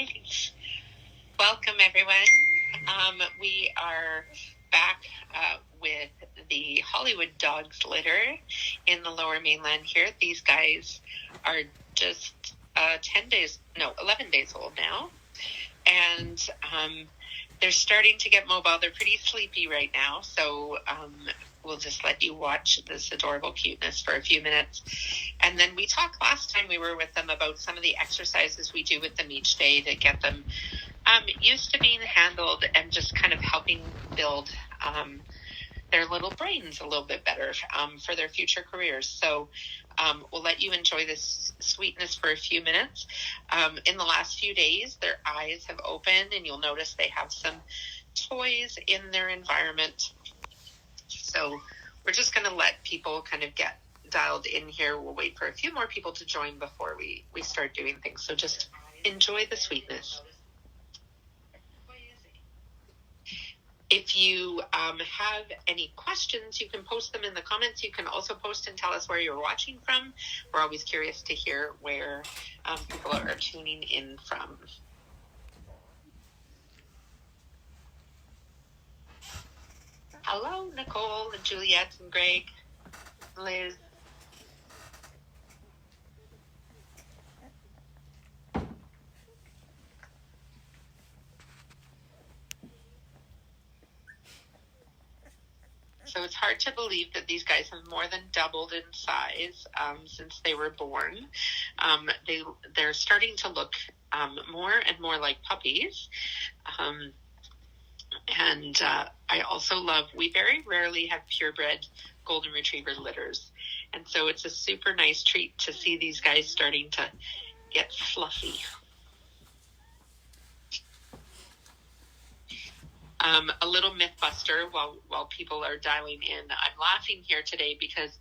right. Welcome, everyone. We are back with the Hollywood Dogs litter in the Lower Mainland here. These guys are just 11 days old now. And they're starting to get mobile. They're pretty sleepy right now. So we'll just let you watch this adorable cuteness for a few minutes. And then we talked last time we were with them about some of the exercises we do with them each day to get them used to being handled and just kind of helping build their little brains a little bit better for their future careers. So we'll let you enjoy this sweetness for a few minutes. In the last few days, their eyes have opened, and you'll notice they have some toys in their environment. So we're just going to let people kind of get dialed in here. We'll wait for a few more people to join before we start doing things. So just enjoy the sweetness. If you have any questions, you can post them in the comments. You can also post and tell us where you're watching from. We're always curious to hear where people are tuning in from. Hello, Nicole and Juliet and Greg, Liz. So it's hard to believe that these guys have more than doubled in size since they were born. They're starting to look more and more like puppies. I also love, we very rarely have purebred golden retriever litters. And so it's a super nice treat to see these guys starting to get fluffy. A little myth buster while people are dialing in. I'm laughing here today because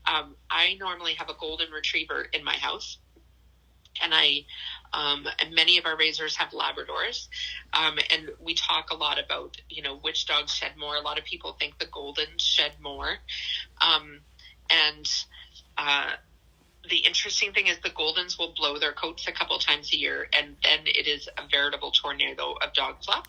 I normally have a golden retriever in my house, and and many of our raisers have Labradors, and we talk a lot about which dogs shed more. A lot of people think the Goldens shed more, the interesting thing is the Goldens will blow their coats a couple times a year, and then it is a veritable tornado of dog fluff.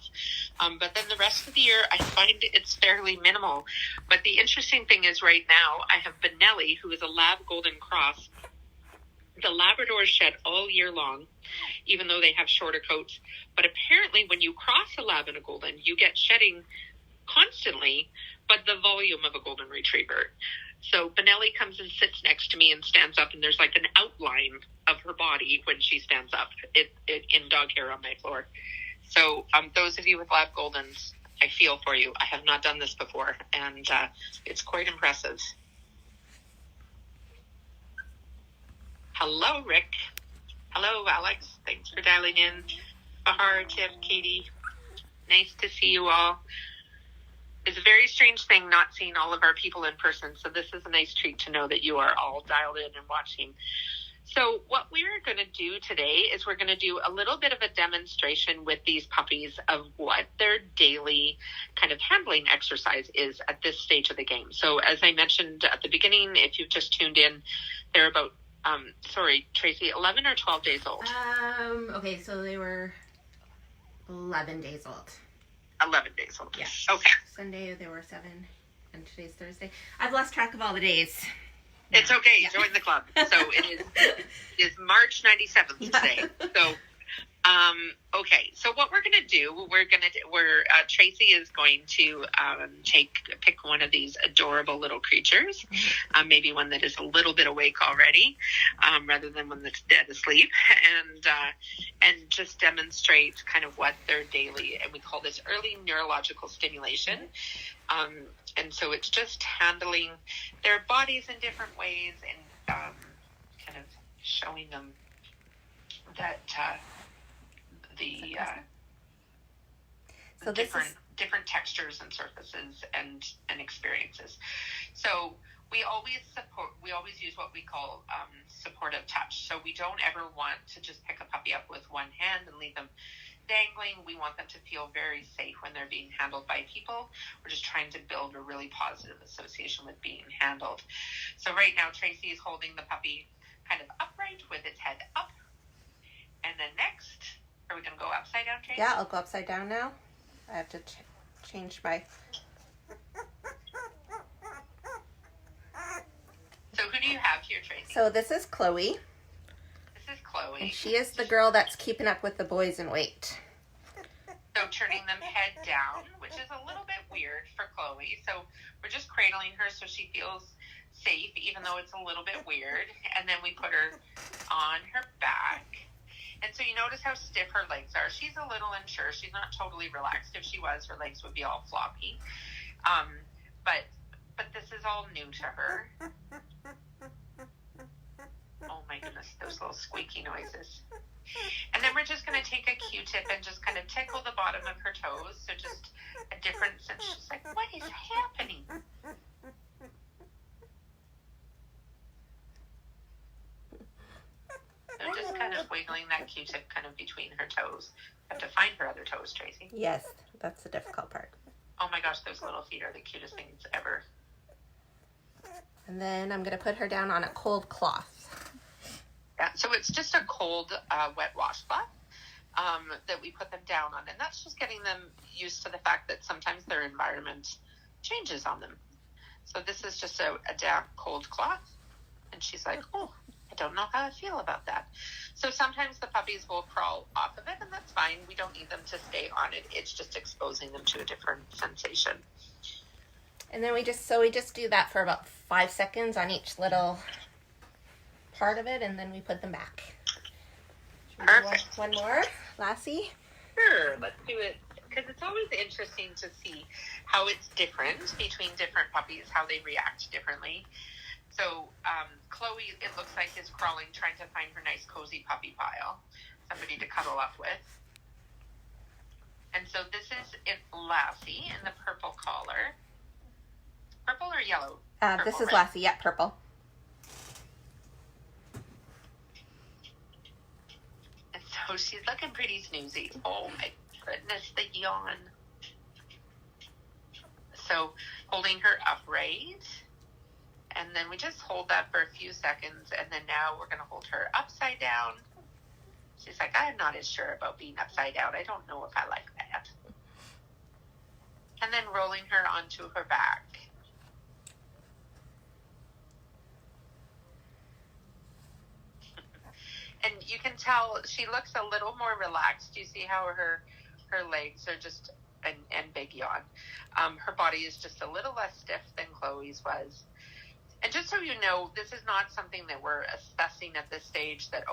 But then the rest of the year, I find it's fairly minimal. But the interesting thing is right now, I have Benelli, who is a Lab Golden Cross. The Labradors shed all year long, even though they have shorter coats. But apparently when you cross a Lab and a Golden, you get shedding constantly, but the volume of a Golden Retriever. So Benelli comes and sits next to me and stands up, and there's like an outline of her body when she stands up in dog hair on my floor. So those of you with Lab Goldens, I feel for you. I have not done this before, and it's quite impressive. Hello, Rick. Hello, Alex. Thanks for dialing in. Bahar, Tiff, Katie. Nice to see you all. It's a very strange thing not seeing all of our people in person, so this is a nice treat to know that you are all dialed in and watching. So what we're going to do today is we're going to do a little bit of a demonstration with these puppies of what their daily kind of handling exercise is at this stage of the game. So as I mentioned at the beginning, if you've just tuned in, they're about, Tracy, 11 or 12 days old? Okay, so they were 11 days old. 11 days old. Yeah. Okay. Sunday they were 7, and today's Thursday. I've lost track of all the days. It's okay. Yeah. Join the club. So it is March 97th today. So, okay. So what we're going to do, Tracy is going to pick one of these adorable little creatures, maybe one that is a little bit awake already, rather than one that's dead asleep, and just demonstrate kind of what their daily, and we call this early neurological stimulation. And so it's just handling their bodies in different ways and kind of showing them that different textures and surfaces and experiences. So we always use what we call supportive touch. So we don't ever want to just pick a puppy up with one hand and leave them dangling. We want them to feel very safe when they're being handled by people. We're just trying to build a really positive association with being handled. So right now, Tracy is holding the puppy kind of upright with its head up. And then next, Are we going to go upside down, Tracy? Yeah, I'll go upside down now. I have to change my... So who do you have here, Tracy? So this is Chloe. This is Chloe. And she is the girl that's keeping up with the boys in weight. So turning them head down, which is a little bit weird for Chloe. So we're just cradling her so she feels safe, even though it's a little bit weird. And then we put her on her back. And so you notice how stiff her legs are. She's a little unsure. She's not totally relaxed. If she was, her legs would be all floppy. But this is all new to her. Oh my goodness, those little squeaky noises. And then we're just going to take a Q-tip and just kind of tickle the bottom of her toes. So just a different sense. She's like, what is happening? So just kind of wiggling that Q-tip kind of between her toes. Have to find her other toes, Tracy. Yes, that's the difficult part. Oh my gosh, those little feet are the cutest things ever. And then I'm going to put her down on a cold cloth. Yeah, so it's just a cold, wet washcloth that we put them down on. And that's just getting them used to the fact that sometimes their environment changes on them. So this is just a damp, cold cloth. And she's like, oh, I don't know how I feel about that. So sometimes the puppies will crawl off of it, and that's fine. We don't need them to stay on it. It's just exposing them to a different sensation. And then we just do that for about 5 seconds on each little part of it, and then we put them back. Perfect. One more, Lassie? Sure, let's do it. Because it's always interesting to see how it's different between different puppies, how they react differently. So Chloe, it looks like, is crawling, trying to find her nice cozy puppy pile, somebody to cuddle up with. And so this is Lassie in the purple collar. Purple or yellow? Purple, this is right? Lassie, yeah, purple. And so she's looking pretty snoozy. Oh my goodness, the yawn. So holding her upright. And then we just hold that for a few seconds. And then now we're going to hold her upside down. She's like, I'm not as sure about being upside down. I don't know if I like that. And then rolling her onto her back. And you can tell she looks a little more relaxed. You see how her legs are just, and big yawn. Her body is just a little less stiff than Chloe's was. And just so you know, this is not something that we're assessing at this stage that,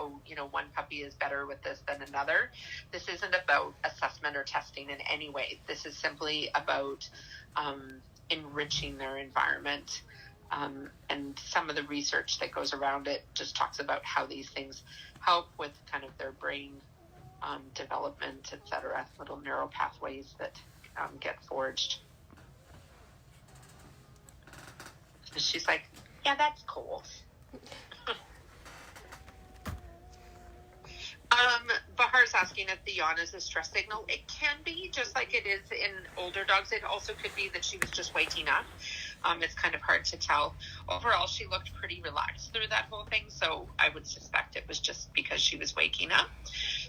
one puppy is better with this than another. This isn't about assessment or testing in any way. This is simply about enriching their environment. And some of the research that goes around it just talks about how these things help with kind of their brain development, etc., little neural pathways that get forged. And she's like, yeah, that's cool. Bahar's asking if the yawn is a stress signal. It can be, just like it is in older dogs. It also could be that she was just waking up. It's kind of hard to tell. Overall, she looked pretty relaxed through that whole thing, so I would suspect it was just because she was waking up.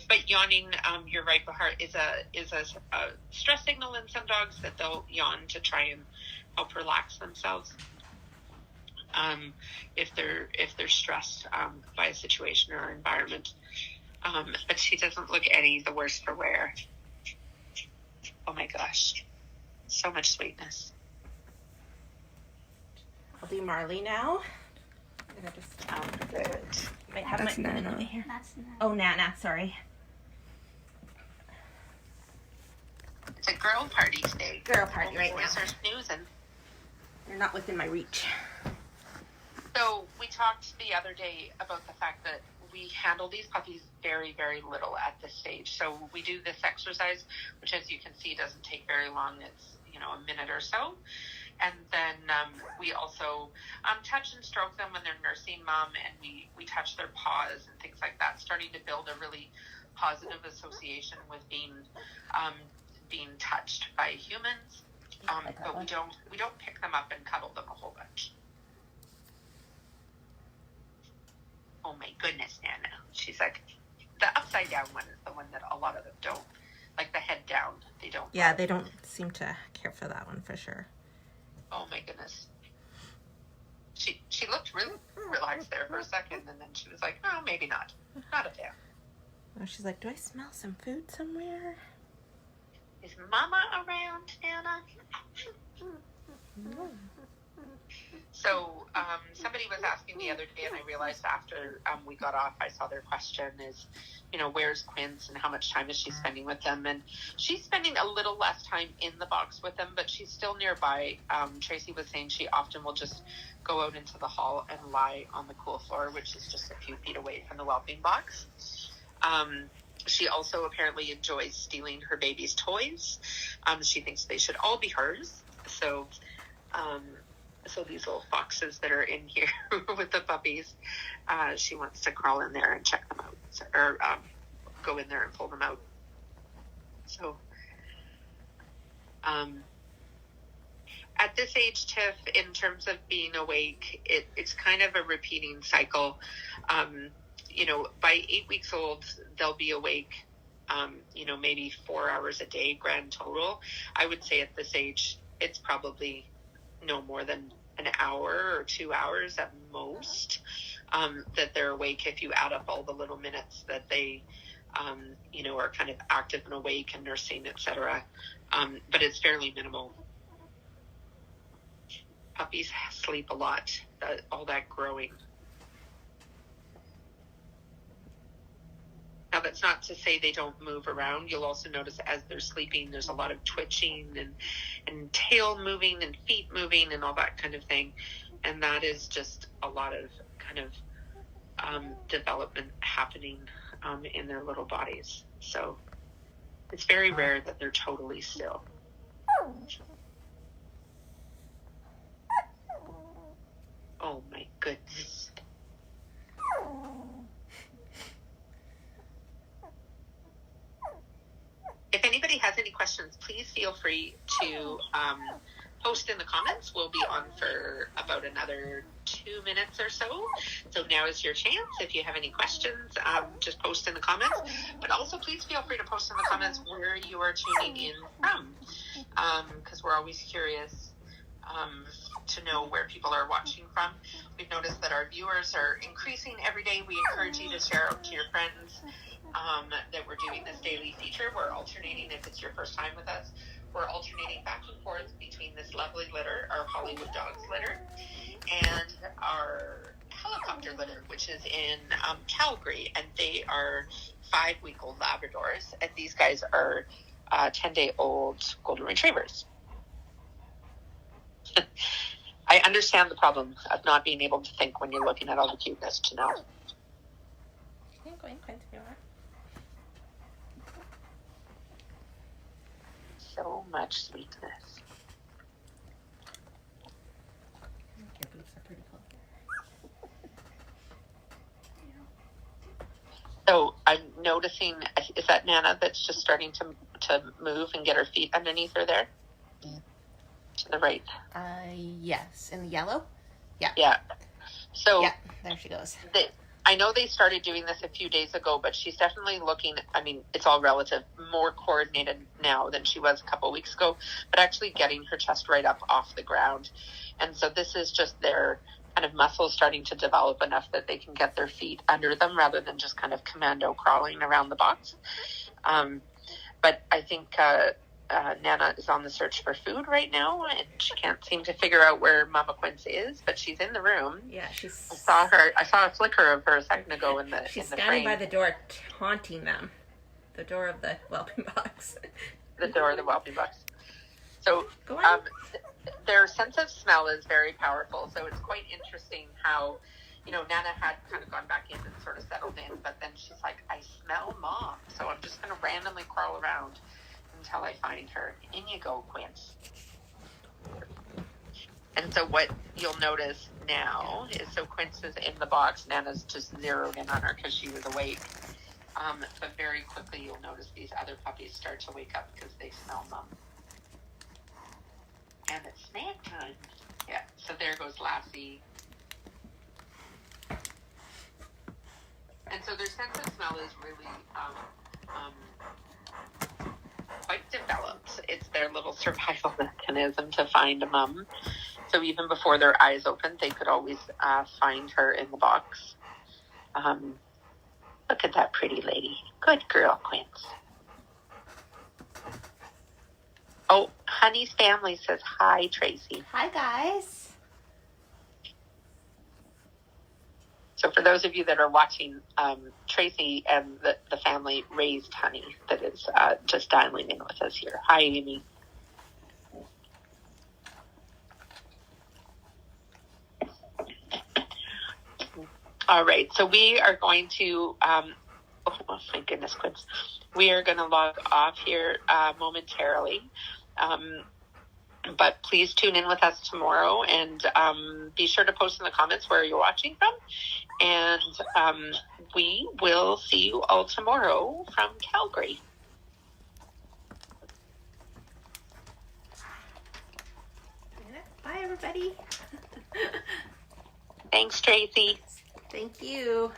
But yawning, you're right, Bahar, is a stress signal in some dogs that they'll yawn to try and help relax themselves. If they're stressed by a situation or environment. But she doesn't look any the worse for wear. Oh my gosh. So much sweetness. I'll do Marley now. I'm gonna just Good. might have That's my Nana. over here. That's Nana. Oh, Nana, sorry. It's a girl party today. Girl party right Boys now. are snoozing. They're not within my reach. So we talked the other day about the fact that we handle these puppies very, very little at this stage. So we do this exercise, which, as you can see, doesn't take very long. It's, a minute or so. And then we also touch and stroke them when they're nursing mom, and we touch their paws and things like that, starting to build a really positive association with being touched by humans. But we don't pick them up and cuddle them a whole bunch. Oh my goodness, Nana. She's like, the upside down one is the one that a lot of them don't. Like the head down, they don't. Yeah, they don't seem to care for that one for sure. Oh my goodness. She looked really relaxed there for a second, and then she was like, "Oh, maybe not. Not a fan." Oh, she's like, "Do I smell some food somewhere? Is Mama around, Anna?" So somebody was asking the other day, and I realized after we got off, I saw their question is, where's Quince and how much time is she spending with them? And she's spending a little less time in the box with them, but she's still nearby. Tracy was saying she often will just go out into the hall and lie on the cool floor, which is just a few feet away from the whelping box. She also apparently enjoys stealing her baby's toys. She thinks they should all be hers. So these little foxes that are in here with the puppies, she wants to crawl in there and check them out, or go in there and pull them out. So at this age, Tiff, in terms of being awake, it's kind of a repeating cycle. By 8 weeks old, they'll be awake, maybe 4 hours a day grand total. I would say at this age, it's probably no more than an hour or 2 hours at most that they're awake, if you add up all the little minutes that they are kind of active and awake and nursing, etc. But it's fairly minimal. Puppies sleep a lot, all that growing. Now, that's not to say they don't move around. You'll also notice as they're sleeping, there's a lot of twitching and tail moving and feet moving and all that kind of thing. And that is just a lot of kind of development happening in their little bodies. So it's very rare that they're totally still. Oh my goodness. If anybody has any questions, please feel free to post in the comments. We'll be on for about another 2 minutes or so. So now is your chance. If you have any questions, just post in the comments. But also please feel free to post in the comments where you are tuning in from, because we're always curious to know where people are watching from. We've noticed that our viewers are increasing every day. We encourage you to share out to your friends that we're doing this daily feature. We're alternating, if it's your first time with us, we're alternating back and forth between this lovely litter, our Hollywood Dogs litter, and our helicopter litter, which is in Calgary, and they are 5-week-old Labradors, and these guys are 10-day-old Golden Retrievers. I understand the problem of not being able to think when you're looking at all the cuteness to know. So much sweetness. Your boots are pretty cool. So I'm noticing, is that Nana that's just starting to move and get her feet underneath her there? To the right. Yes. In the yellow? Yeah. Yeah. So yeah, there she goes. I know they started doing this a few days ago, but she's definitely looking, it's all relative, more coordinated now than she was a couple of weeks ago, but actually getting her chest right up off the ground. And so this is just their kind of muscles starting to develop enough that they can get their feet under them rather than just kind of commando crawling around the box. But I think Nana is on the search for food right now, and she can't seem to figure out where Mama Quince is, but she's in the room. Yeah, she's. I saw a flicker of her a second ago in the. She's in the standing frame. by the door, taunting them. The door of the whelping box. The door of the whelping box. So, Go on. their sense of smell is very powerful. So it's quite interesting how, Nana had kind of gone back in and sort of settled in, but then she's like, I smell Mom, so I'm just going to randomly crawl around until I find her. In you go, Quince. And so what you'll notice now is, so Quince is in the box. Nana's just zeroed in on her because she was awake. But very quickly you'll notice these other puppies start to wake up because they smell Mom. And it's snack time. Yeah, so there goes Lassie. And so their sense of smell is really quite developed. It's their little survival mechanism to find a mom. So even before their eyes opened, they could always find her in the box. Look at that pretty lady. Good girl, Quince. Oh, Honey's family says hi, Tracy. Hi, guys. So for those of you that are watching, Tracy and the family raised Honey that is just dialing in with us here. Hi, Amy. All right, so we are going to, oh my goodness, Quince. We are going to log off here momentarily. But please tune in with us tomorrow and be sure to post in the comments where you're watching from. And we will see you all tomorrow from Calgary. Bye, everybody. Thanks, Tracy. Thank you.